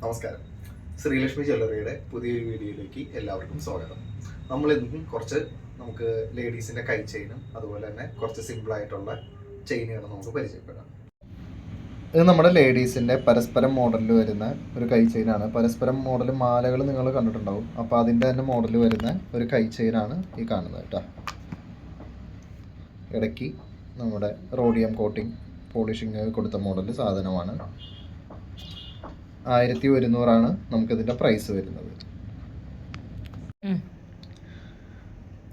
നമസ്കാരം. ശ്രീലക്ഷ്മി ജ്വല്ലറിയുടെ പുതിയൊരു വീഡിയോയിലേക്ക് എല്ലാവർക്കും സ്വാഗതം. നമ്മൾ ഇന്ന് നമുക്ക് ലേഡീസിൻ്റെ കൈ ചെയിനും അതുപോലെ തന്നെ കുറച്ച് സിമ്പിളായിട്ടുള്ള ചെയിനുകൾ നമുക്ക് പരിചയപ്പെടാം. ഇത് നമ്മുടെ ലേഡീസിൻ്റെ പരസ്പരം മോഡലിൽ വരുന്ന ഒരു കൈ ചെയിനാണ്. പരസ്പരം മോഡൽ മാലകൾ നിങ്ങൾ കണ്ടിട്ടുണ്ടാവും. അപ്പോൾ അതിൻ്റെ തന്നെ മോഡൽ വരുന്ന ഒരു കൈ ചെയിനാണ് ഈ കാണുന്നത് കേട്ടോ. ഇടയ്ക്ക് നമ്മുടെ റോഡിയം കോട്ടിംഗ് പോളിഷിങ് കൊടുത്ത മോഡൽ സാധനമാണ്. 1100 നമുക്കിതിൻ്റെ പ്രൈസ് വരുന്നത്.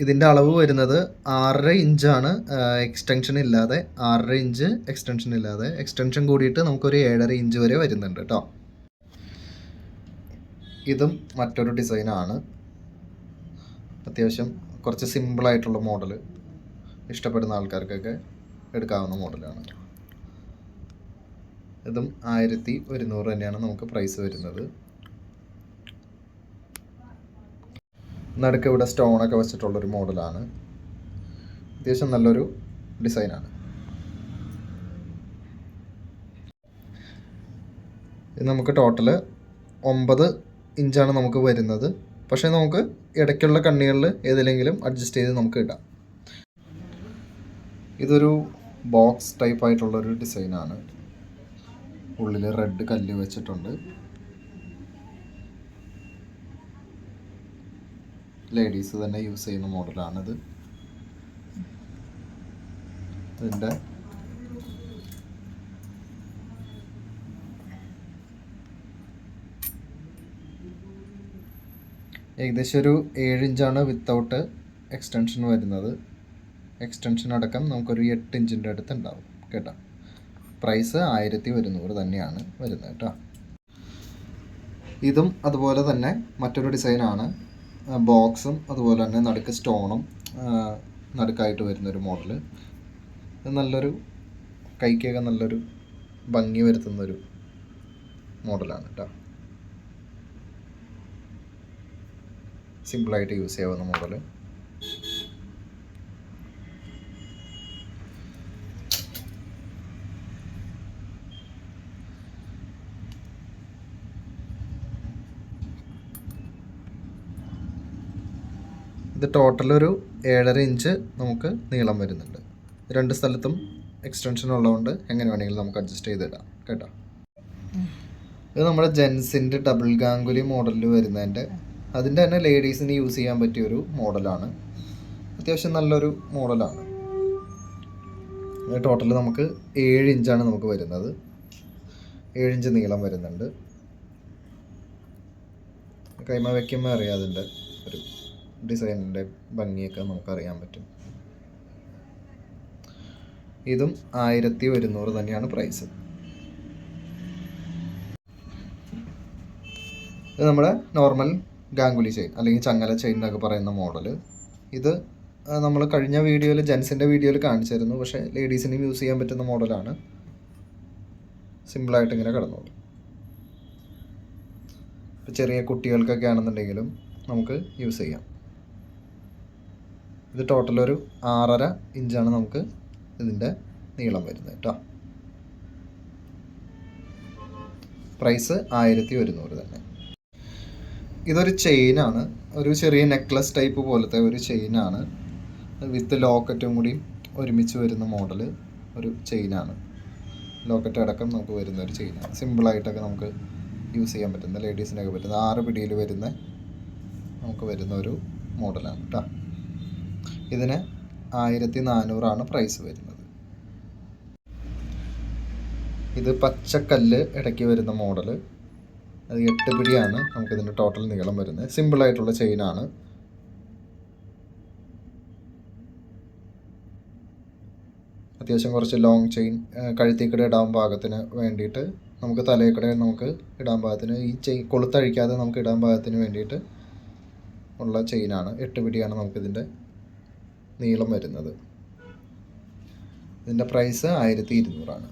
ഇതിൻ്റെ അളവ് വരുന്നത് 6.5 ഇഞ്ചാണ്. എക്സ്റ്റൻഷൻ ഇല്ലാതെ 6.5 ഇഞ്ച് എക്സ്റ്റൻഷൻ ഇല്ലാതെ, എക്സ്റ്റൻഷൻ കൂടിയിട്ട് നമുക്കൊരു 7.5 ഇഞ്ച് വരെ വരുന്നുണ്ട് കേട്ടോ. ഇതും മറ്റൊരു ഡിസൈനാണ്. അത്യാവശ്യം കുറച്ച് സിമ്പിളായിട്ടുള്ള മോഡൽ ഇഷ്ടപ്പെടുന്ന ആൾക്കാർക്കൊക്കെ എടുക്കാവുന്ന മോഡലാണ്. ഇതും 1100 തന്നെയാണ് നമുക്ക് പ്രൈസ് വരുന്നത്. നടുക്ക് ഇവിടെ സ്റ്റോണൊക്കെ വെച്ചിട്ടുള്ളൊരു മോഡലാണ്. അത്യാവശ്യം നല്ലൊരു ഡിസൈനാണ്. ഇത് നമുക്ക് ടോട്ടൽ 9 ഇഞ്ചാണ് നമുക്ക് വരുന്നത്. പക്ഷേ നമുക്ക് ഇടയ്ക്കുള്ള കണ്ണികളിൽ ഏതിലെങ്കിലും അഡ്ജസ്റ്റ് ചെയ്ത് നമുക്ക് ഇടാം. ഇതൊരു ബോക്സ് ടൈപ്പ് ആയിട്ടുള്ളൊരു ഡിസൈനാണ്. ഉള്ളിൽ റെഡ് കല്ല് വെച്ചിട്ടുണ്ട്. ലേഡീസ് തന്നെ യൂസ് ചെയ്യുന്ന മോഡലാണിത്. ഇതിൻ്റെ ഏകദേശം ഒരു 7 ഇഞ്ചാണ് വിത്തൗട്ട് എക്സ്റ്റൻഷൻ വരുന്നത്. എക്സ്റ്റൻഷൻ അടക്കം നമുക്കൊരു 8 ഇഞ്ചിൻ്റെ അടുത്ത് ഉണ്ടാവും കേട്ടോ. പ്രൈസ് 1100 തന്നെയാണ് വരുന്നത് കേട്ടോ. ഇതും അതുപോലെ തന്നെ മറ്റൊരു ഡിസൈനാണ്. ബോക്സും അതുപോലെ തന്നെ നടുക്ക് സ്റ്റോണും നടുക്കായിട്ട് വരുന്നൊരു മോഡൽ. ഇത് നല്ലൊരു കൈക്കൊക്കെ നല്ലൊരു ഭംഗി വരുത്തുന്നൊരു മോഡലാണ് കേട്ടോ. സിമ്പിളായിട്ട് യൂസ് ചെയ്യാവുന്ന മോഡൽ. ഇത് ടോട്ടൽ ഒരു 7.5 ഇഞ്ച് നമുക്ക് നീളം വരുന്നുണ്ട്. 2 സ്ഥലത്തും എക്സ്റ്റൻഷൻ ഉള്ളതുകൊണ്ട് എങ്ങനെ വേണമെങ്കിലും നമുക്ക് അഡ്ജസ്റ്റ് ചെയ്തിടാം കേട്ടോ. ഇത് നമ്മുടെ ജെൻസിൻ്റെ ഡബിൾ ഗാംഗുലി മോഡലിൽ വരുന്നതിൻ്റെ അതിൻ്റെ തന്നെ ലേഡീസിന് യൂസ് ചെയ്യാൻ പറ്റിയൊരു മോഡലാണ്. അത്യാവശ്യം നല്ലൊരു മോഡലാണ്. ടോട്ടൽ നമുക്ക് 7 ഇഞ്ചാണ് നമുക്ക് വരുന്നത്. 7 ഇഞ്ച് നീളം വരുന്നുണ്ട്. കൈമ വയ്ക്കുമ്പോൾ അറിയാം അതിൻ്റെ ഒരു ഡിസൈനിൻ്റെ ഭംഗിയൊക്കെ നമുക്കറിയാൻ പറ്റും. ഇതും 1100 തന്നെയാണ് പ്രൈസ്. ഇത് നമ്മുടെ നോർമൽ ഗാംഗുലി ചെയിൻ അല്ലെങ്കിൽ ചങ്ങല ചെയിൻ എന്നൊക്കെ പറയുന്ന മോഡൽ. ഇത് നമ്മൾ കഴിഞ്ഞ വീഡിയോയിൽ ജെൻസിൻ്റെ വീഡിയോയിൽ കാണിച്ചിരുന്നു. പക്ഷേ ലേഡീസിനും യൂസ് ചെയ്യാൻ പറ്റുന്ന മോഡലാണ്. സിമ്പിളായിട്ട് ഇങ്ങനെ കിടന്നോളൂ. ഇപ്പോൾ ചെറിയ കുട്ടികൾക്കൊക്കെ ആണെന്നുണ്ടെങ്കിലും നമുക്ക് യൂസ് ചെയ്യാം. ഇത് ടോട്ടൽ ഒരു 6.5 ഇഞ്ചാണ് നമുക്ക് ഇതിൻ്റെ നീളം വരുന്നത് കേട്ടോ. പ്രൈസ് 1100 തന്നെ. ഇതൊരു ചെയിനാണ്. ഒരു ചെറിയ നെക്ലസ് ടൈപ്പ് പോലത്തെ ഒരു ചെയിനാണ്. വിത്ത് ലോക്കറ്റും കൂടി ഒരുമിച്ച് വരുന്ന മോഡൽ ഒരു ചെയിനാണ്. ലോക്കറ്റ് അടക്കം നമുക്ക് വരുന്ന ഒരു ചെയിനാണ്. സിമ്പിളായിട്ടൊക്കെ നമുക്ക് യൂസ് ചെയ്യാൻ പറ്റുന്ന, ലേഡീസിനൊക്കെ പറ്റുന്ന 6 പിടിയിൽ വരുന്ന നമുക്ക് വരുന്ന ഒരു മോഡലാണ് കേട്ടോ. ഇതിന് 1400 പ്രൈസ് വരുന്നത്. ഇത് പച്ചക്കല്ല് ഇടയ്ക്ക് വരുന്ന മോഡൽ. അത് 8 പിടിയാണ് നമുക്കിതിൻ്റെ ടോട്ടൽ നീളം വരുന്നത്. സിമ്പിളായിട്ടുള്ള ചെയിനാണ്. അത്യാവശ്യം കുറച്ച് ലോങ് ചെയിൻ കഴുത്തിക്കടെ ഇടാൻ പാകത്തിന് വേണ്ടിയിട്ട്, നമുക്ക് തലയിക്കടെ നമുക്ക് ഇടാൻ പാകത്തിന്, ഈ ചെയിൻ കൊളുത്തഴിക്കാതെ നമുക്ക് ഇടാൻ പാകത്തിന് വേണ്ടിയിട്ട് ഉള്ള ചെയിനാണ്. 8 പിടിയാണ് നമുക്കിതിൻ്റെ നീളം വരുന്നത്. ഇതിൻ്റെ പ്രൈസ് 1200.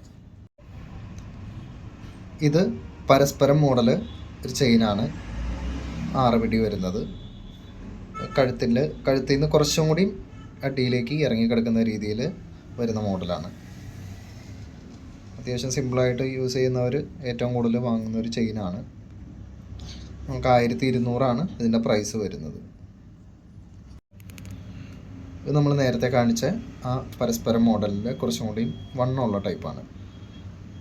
ഇത് പരസ്പരം ഒരു ചെയിനാണ്. 6 പിടി വരുന്നത്. കഴുത്തിൽ നിന്ന് കുറച്ചും കൂടി അടിയിലേക്ക് ഇറങ്ങിക്കിടക്കുന്ന രീതിയിൽ വരുന്ന മോഡലാണ്. അത്യാവശ്യം സിമ്പിളായിട്ട് യൂസ് ചെയ്യുന്നവർ ഏറ്റവും കൂടുതൽ വാങ്ങുന്ന ഒരു ചെയിനാണ്. നമുക്ക് 1200 ഇതിൻ്റെ പ്രൈസ് വരുന്നത്. ഇത് നമ്മൾ നേരത്തെ കാണിച്ച ആ പരസ്പരം മോഡലിൽ കുറച്ചും കൂടി വണ്ണമുള്ള ടൈപ്പാണ്.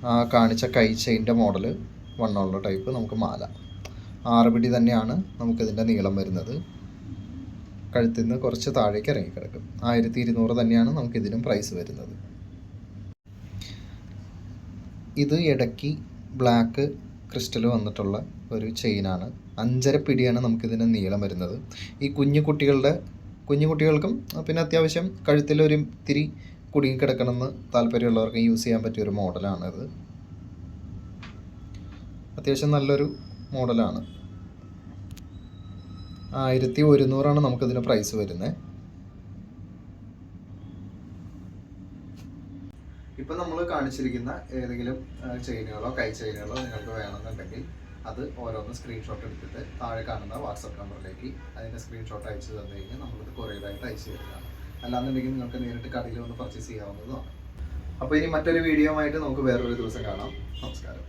ആ കാണിച്ച കൈ ചെയിൻ്റെ മോഡൽ വണ്ണമുള്ള ടൈപ്പ് നമുക്ക് മാല 6 പിടി തന്നെയാണ് നമുക്കിതിൻ്റെ നീളം വരുന്നത്. കഴുത്തിൽ നിന്ന് കുറച്ച് താഴേക്ക് ഇറങ്ങിക്കിടക്കും. 1200 തന്നെയാണ് നമുക്കിതിനും പ്രൈസ് വരുന്നത്. ഇത് ഇടയ്ക്ക് ബ്ലാക്ക് ക്രിസ്റ്റൽ വന്നിട്ടുള്ള ഒരു ചെയിനാണ്. 5.5 പിടിയാണ് നമുക്കിതിൻ്റെ നീളം വരുന്നത്. ഈ കുഞ്ഞുകുട്ടികൾക്കും പിന്നെ അത്യാവശ്യം കഴുത്തിലൊരു ഇത്തിരി കുടുങ്ങി കിടക്കണമെന്ന് താല്പര്യമുള്ളവർക്ക് യൂസ് ചെയ്യാൻ പറ്റിയൊരു മോഡലാണിത്. അത്യാവശ്യം നല്ലൊരു മോഡലാണ്. 1100 നമുക്കിതിന് പ്രൈസ് വരുന്നത്. ഇപ്പം നമ്മൾ കാണിച്ചിരിക്കുന്ന ഏതെങ്കിലും ചെയിനുകളോ കൈ ചെയിനുകളോ നിങ്ങൾക്ക് വേണമെന്നുണ്ടെങ്കിൽ അത് ഓരോന്ന് സ്ക്രീൻഷോട്ട് എടുത്തിട്ട് താഴെ കാണുന്ന വാട്സപ്പ് നമ്പറിലേക്ക് അതിൻ്റെ സ്ക്രീൻഷോട്ട് അയച്ചു തന്നു കഴിഞ്ഞാൽ നമ്മളിത് കൊറിയറായിട്ട് അയച്ചു തരുന്നതാണ്. അല്ലാന്നുണ്ടെങ്കിൽ നിങ്ങൾക്ക് നേരിട്ട് കടയിൽ വന്ന് പർച്ചേസ് ചെയ്യാവുന്നതാണ്. അപ്പോൾ ഇനി മറ്റൊരു വീഡിയോ ആയിട്ട് നമുക്ക് വേറൊരു ദിവസം കാണാം. നമസ്കാരം.